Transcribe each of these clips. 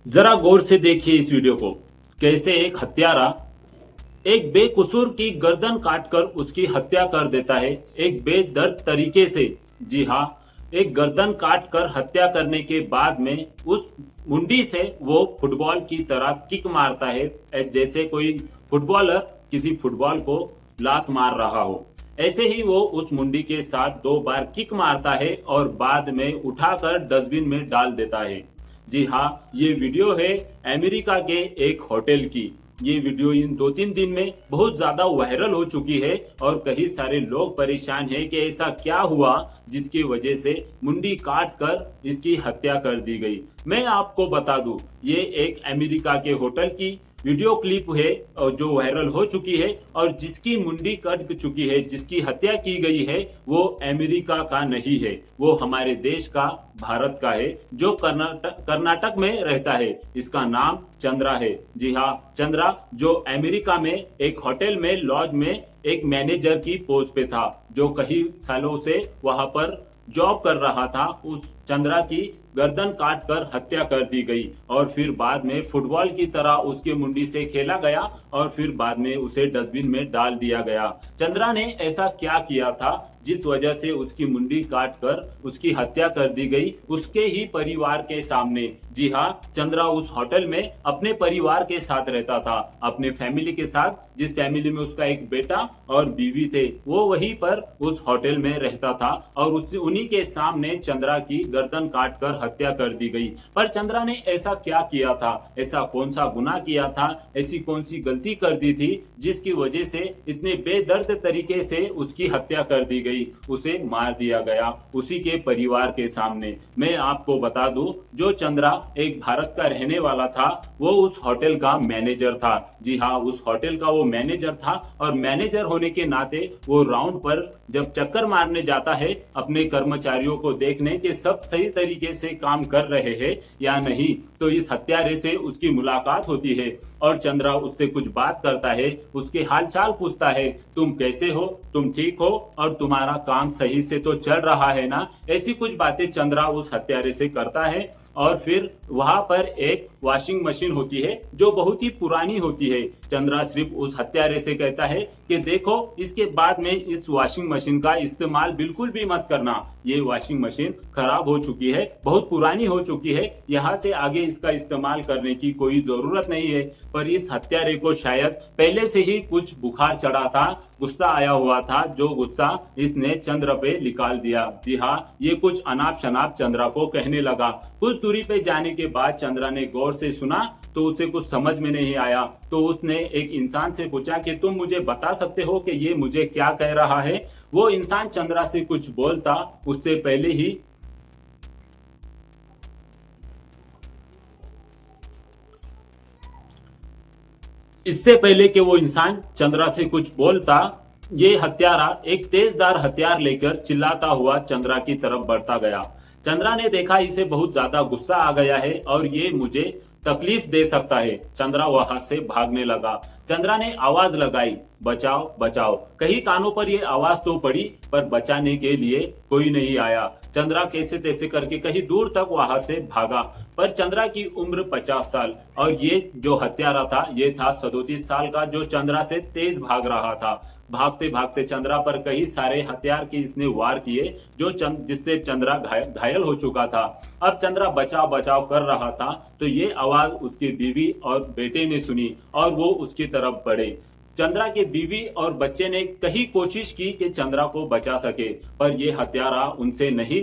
जरा गौर से देखिए इस वीडियो को। कैसे एक हत्यारा एक बेकसूर की गर्दन काटकर उसकी हत्या कर देता है, एक बेदर्द तरीके से। जी हाँ, एक गर्दन काटकर हत्या करने के बाद में उस मुंडी से वो फुटबॉल की तरह किक मारता है, जैसे कोई फुटबॉलर किसी फुटबॉल को लात मार रहा हो। ऐसे ही वो उस मुंडी के साथ 2 बार किक मारता है और बाद में उठाकर डस्टबिन में डाल देता है। जी हाँ, ये वीडियो है अमेरिका के एक होटल की। ये वीडियो इन 2-3 दिन में बहुत ज्यादा वायरल हो चुकी है और कई सारे लोग परेशान हैं कि ऐसा क्या हुआ जिसकी वजह से मुंडी काट कर इसकी हत्या कर दी गई। मैं आपको बता दूं, ये एक अमेरिका के होटल की वीडियो क्लिप है और जो वायरल हो चुकी है, और जिसकी मुंडी कट चुकी है, जिसकी हत्या की गई है, वो अमेरिका का नहीं है, वो हमारे देश का, भारत का है, जो कर्नाटक में रहता है। इसका नाम चंद्रा है। जी हाँ, चंद्रा जो अमेरिका में एक होटल में लॉज में एक मैनेजर की पोस्ट पे था, जो कई सालों से वहां पर जॉब कर रहा था। उस चंद्रा की गर्दन काटकर हत्या कर दी गई और फिर बाद में फुटबॉल की तरह उसके मुंडी से खेला गया और फिर बाद में उसे डस्टबिन में डाल दिया गया। चंद्रा ने ऐसा क्या किया था जिस वजह से उसकी मुंडी काटकर उसकी हत्या कर दी गई, उसके ही परिवार के सामने। जी हाँ, चंद्रा उस होटल में अपने परिवार के साथ रहता था, अपने फैमिली के साथ, जिस फैमिली में उसका एक बेटा और बीवी थे, वो वहीं पर उस होटल में रहता था और उन्हीं के सामने चंद्रा की गर्दन काटकर हत्या कर दी गई। पर चंद्रा ने ऐसा क्या किया था, ऐसा कौन सा गुनाह किया था, ऐसी कौन सी गलती कर दी थी जिसकी वजह से इतने बेदर्द तरीके से उसकी हत्या कर दी गई, उसे मार दिया गया उसी के परिवार के सामने। मैं आपको बता दूं, जो चंद्रा एक भारत का रहने वाला था, वो उस होटल का मैनेजर था। जी हाँ, उस होटल का वो मैनेजर था और मैनेजर होने के नाते वो राउंड पर जब चक्कर मारने जाता है अपने कर्मचारियों को देखने के सब सही तरीके से काम कर रहे हैं या नहीं, तो इस हत्यारे से उसकी मुलाकात होती है और चंद्रा उससे कुछ बात करता है, उसके हालचाल पूछता है, तुम कैसे हो, तुम ठीक हो और तुम्हारा काम सही से तो चल रहा है ना। ऐसी कुछ बातें चंद्रा उस हत्यारे से करता है और फिर वहां पर एक वॉशिंग मशीन होती है जो बहुत ही पुरानी होती है। चंद्रा सिर्फ उस हत्यारे से कहता है कि देखो, इसके बाद में इस वॉशिंग मशीन का इस्तेमाल बिल्कुल भी मत करना, ये वॉशिंग मशीन खराब हो चुकी है, बहुत पुरानी हो चुकी है, यहाँ से आगे इसका इस्तेमाल करने की कोई जरूरत नहीं है। पर इस हत्यारे को शायद पहले से ही कुछ बुखार चढ़ा था, गुस्सा आया हुआ था, जो गुस्सा इसने चंद्र पे निकाल दिया। जी हाँ, ये कुछ अनाप शनाप चंद्रा को कहने लगा। कुछ दूरी पे जाने के बाद चंद्रा ने गौर से सुना तो उसे कुछ समझ में नहीं आया, तो उसने एक इंसान से पूछा कि तुम मुझे बता सकते हो कि ये मुझे क्या कह रहा है। वो इंसान चंद्रा से कुछ बोलता उससे पहले ही इससे पहले कि वो इंसान चंद्रा से कुछ बोलता, ये हत्यारा एक तेजदार हथियार लेकर चिल्लाता हुआ चंद्रा की तरफ बढ़ता गया। चंद्रा ने देखा इसे बहुत ज्यादा गुस्सा आ गया है और ये मुझे तकलीफ दे सकता है। चंद्रा वहां से भागने लगा। चंद्रा ने आवाज लगाई, बचाओ बचाओ। कहीं कानों पर ये आवाज तो पड़ी पर बचाने के लिए कोई नहीं आया। चंद्रा कैसे तैसे करके कहीं दूर तक वहां से भागा। पर चंद्रा की उम्र 50 साल और ये जो हत्यारा था ये था 37 साल का, जो चंद्रा से तेज भाग रहा था। भागते भागते चंद्रा पर कई सारे हथियार के इसने वार किए, जिससे चंद्रा घायल हो चुका था। अब चंद्रा बचाव बचाव कर रहा था तो ये आवाज उसकी बीवी और बेटे ने सुनी और वो उसकी तरफ बढ़े। चंद्रा के बीवी और बच्चे ने कई कोशिश की कि चंद्रा को बचा सके, पर ये हत्यारा उनसे नहीं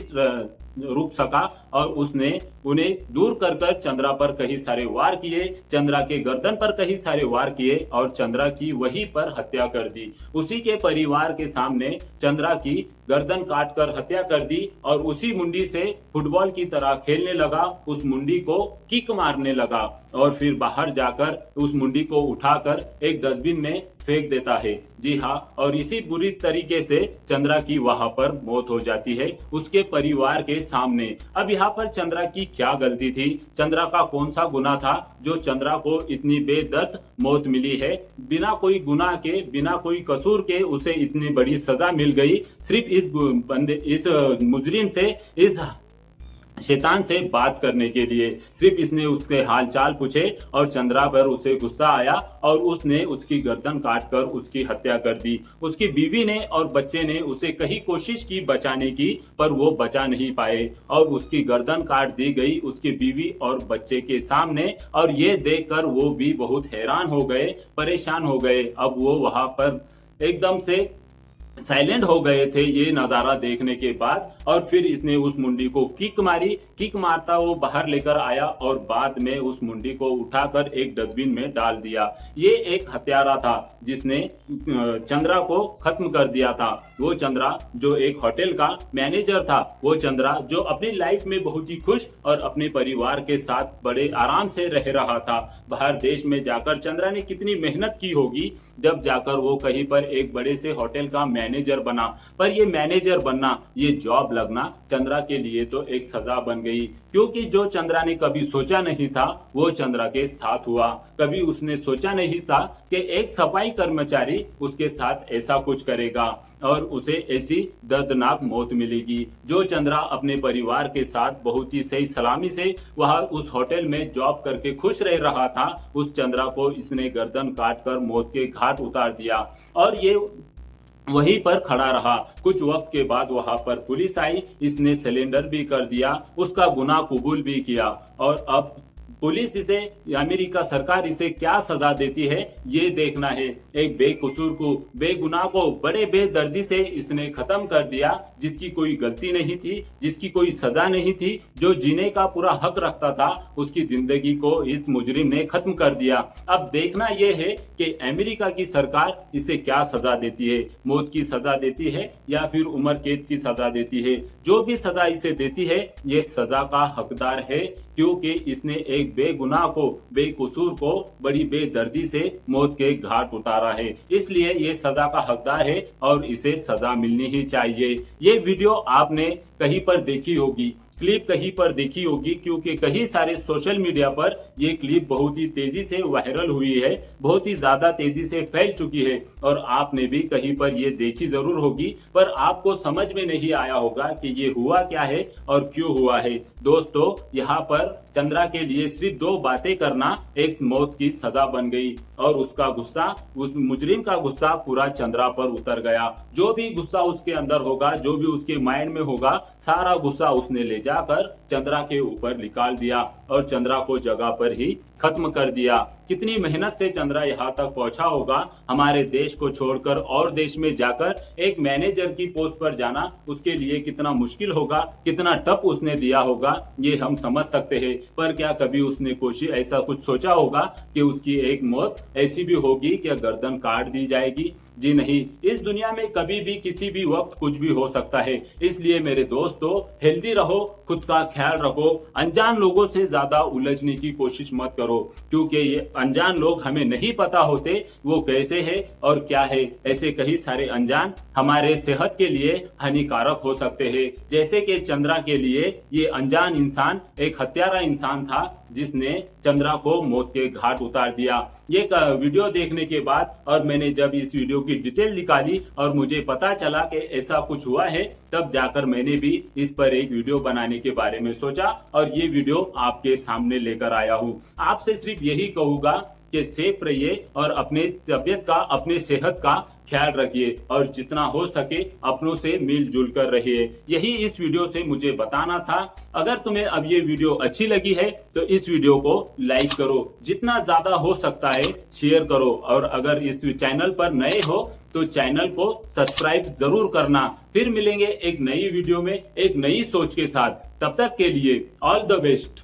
रुक सका और उसने उन्हें दूर कर कर चंद्रा पर कई सारे वार किए, चंद्रा के गर्दन पर कई सारे वार किए और चंद्रा की वहीं पर हत्या कर दी। उसी के परिवार के सामने चंद्रा की गर्दन काटकर हत्या कर दी और उसी मुंडी से फुटबॉल की तरह खेलने लगा, उस मुंडी को किक मारने लगा और फिर बाहर जाकर उस मुंडी को उठाकर एक डस्टबिन में फेंक देता है। जी हाँ, और इसी बुरी तरीके से चंद्रा की वहां पर मौत हो जाती है उसके परिवार के सामने। अब यहाँ पर चंद्रा की क्या गलती थी, चंद्रा का कौन सा गुनाह था जो चंद्रा को इतनी बेदर्द मौत मिली है, बिना कोई गुनाह के, बिना कोई कसूर के उसे इतनी बड़ी सजा मिल गई, सिर्फ इस मुजरिम से, इस शैतान से बात करने के लिए। सिर्फ इसने उसके हाल चाल पूछे और चंद्रा पर उसे गुस्सा आया और उसने उसकी गर्दन काट कर उसकी हत्या कर दी। उसकी बीवी ने और बच्चे ने उसे कई कोशिश की बचाने की, पर वो बचा नहीं पाए और उसकी गर्दन काट दी गई उसकी बीवी और बच्चे के सामने। और ये देखकर वो भी बहुत हैरान हो गए, परेशान हो गए। अब वो वहां पर एकदम से साइलेंट हो गए थे ये नजारा देखने के बाद। और फिर इसने उस मुंडी को किक मारी। किक मारता वो बाहर लेकर आया और बाद में उस मुंडी को उठाकर एक डस्टबिन में डाल दिया। ये एक हत्यारा था जिसने चंद्रा को खत्म कर दिया था। वो चंद्रा जो एक होटल का मैनेजर था, वो चंद्रा जो अपनी लाइफ में बहुत ही खुश और अपने परिवार के साथ बड़े आराम से रह रहा था। बाहर देश में जाकर चंद्रा ने कितनी मेहनत की होगी, जब जाकर वो कहीं पर एक बड़े से होटल का मैनेजर बना। पर ये मैनेजर बनना, ये जॉब लगना चंद्रा के लिए तो एक सजा बन गई, क्योंकि जो चंद्रा ने कभी सोचा नहीं था वो चंद्रा के साथ हुआ। कभी उसने सोचा नहीं था कि एक सफाई कर्मचारी उसके साथ ऐसा कुछ करेगा और उसे ऐसी दर्दनाक मौत मिलेगी। जो चंद्रा अपने परिवार के साथ बहुत ही सही सलामी से वहां उस होटल में जॉब करके खुश रह रहा था, उस चंद्रा को इसने गर्दन काट कर मौत के घाट उतार दिया। और ये वहीं पर खड़ा रहा। कुछ वक्त के बाद वहां पर पुलिस आई, इसने सिलेंडर भी कर दिया, उसका गुनाह कबूल भी किया। और अब पुलिस इसे, अमेरिका सरकार इसे क्या सजा देती है ये देखना है। एक बेकसूर को, बेगुनाह को बड़े बेदर्दी से इसने खत्म कर दिया, जिसकी कोई गलती नहीं थी, जिसकी कोई सजा नहीं थी, जो जीने का पूरा हक रखता था, उसकी जिंदगी को इस मुजरिम ने खत्म कर दिया। अब देखना यह है कि अमेरिका की सरकार इसे क्या सजा देती है, मौत की सजा देती है या फिर उम्र कैद की सजा देती है। जो भी सजा इसे देती है ये सजा का हकदार है, क्योंकि इसने एक बेगुनाह को, बेकसूर को बड़ी बेदर्दी से मौत के घाट उतारा है। इसलिए ये सजा का हकदार है और इसे सजा मिलनी ही चाहिए। ये वीडियो आपने कहीं पर देखी होगी, क्लिप कहीं पर देखी होगी, क्योंकि कई सारे सोशल मीडिया पर ये क्लिप बहुत ही तेजी से वायरल हुई है, बहुत ही ज्यादा तेजी से फैल चुकी है और आपने भी कहीं पर ये देखी जरूर होगी, पर आपको समझ में नहीं आया होगा कि ये हुआ क्या है और क्यों हुआ है। दोस्तों, यहाँ पर चंद्रा के लिए सिर्फ 2 बातें करना एक मौत की सजा बन गई और उसका गुस्सा, उस मुजरिम का गुस्सा पूरा चंद्रा पर उतर गया। जो भी गुस्सा उसके अंदर होगा, जो भी उसके माइंड में होगा, सारा गुस्सा उसने ले जाकर चंद्रा के ऊपर निकाल दिया और चंद्रा को जगह पर ही खत्म कर दिया। कितनी मेहनत से चंद्रा यहाँ तक पहुंचा होगा, हमारे देश को छोड़कर और देश में जाकर एक मैनेजर की पोस्ट पर जाना उसके लिए कितना मुश्किल होगा, कितना टफ उसने दिया होगा, ये हम समझ सकते हैं। पर क्या कभी उसने कोशिश ऐसा कुछ सोचा होगा कि उसकी एक मौत ऐसी भी होगी कि गर्दन काट दी जाएगी? जी नहीं, इस दुनिया में कभी भी किसी भी वक्त कुछ भी हो सकता है। इसलिए मेरे दोस्तों, हेल्दी रहो, खुद का ख्याल रखो, अनजान लोगों से ज्यादा उलझने की कोशिश मत करो, क्योंकि ये अनजान लोग हमें नहीं पता होते वो कैसे है और क्या है। ऐसे कई सारे अनजान हमारे सेहत के लिए हानिकारक हो सकते हैं। जैसे कि चंद्रा के लिए ये अनजान इंसान एक हत्यारा इंसान था जिसने चंद्रा को मौत के घाट उतार दिया। ये वीडियो देखने के बाद और मैंने जब इस वीडियो की डिटेल निकाली और मुझे पता चला कि ऐसा कुछ हुआ है, तब जाकर मैंने भी इस पर एक वीडियो बनाने के बारे में सोचा और ये वीडियो आपके सामने लेकर आया हूँ। आपसे सिर्फ यही कहूंगा कि सेफ रहिए और अपने तबियत का, अपने सेहत का ख्याल रखिए और जितना हो सके अपनों से मिलजुल कर रहिए। यही इस वीडियो से मुझे बताना था। अगर तुम्हें अब ये वीडियो अच्छी लगी है तो इस वीडियो को लाइक करो, जितना ज्यादा हो सकता है शेयर करो, और अगर इस चैनल पर नए हो तो चैनल को सब्सक्राइब जरूर करना। फिर मिलेंगे एक नई वीडियो में एक नई सोच के साथ। तब तक के लिए ऑल द बेस्ट।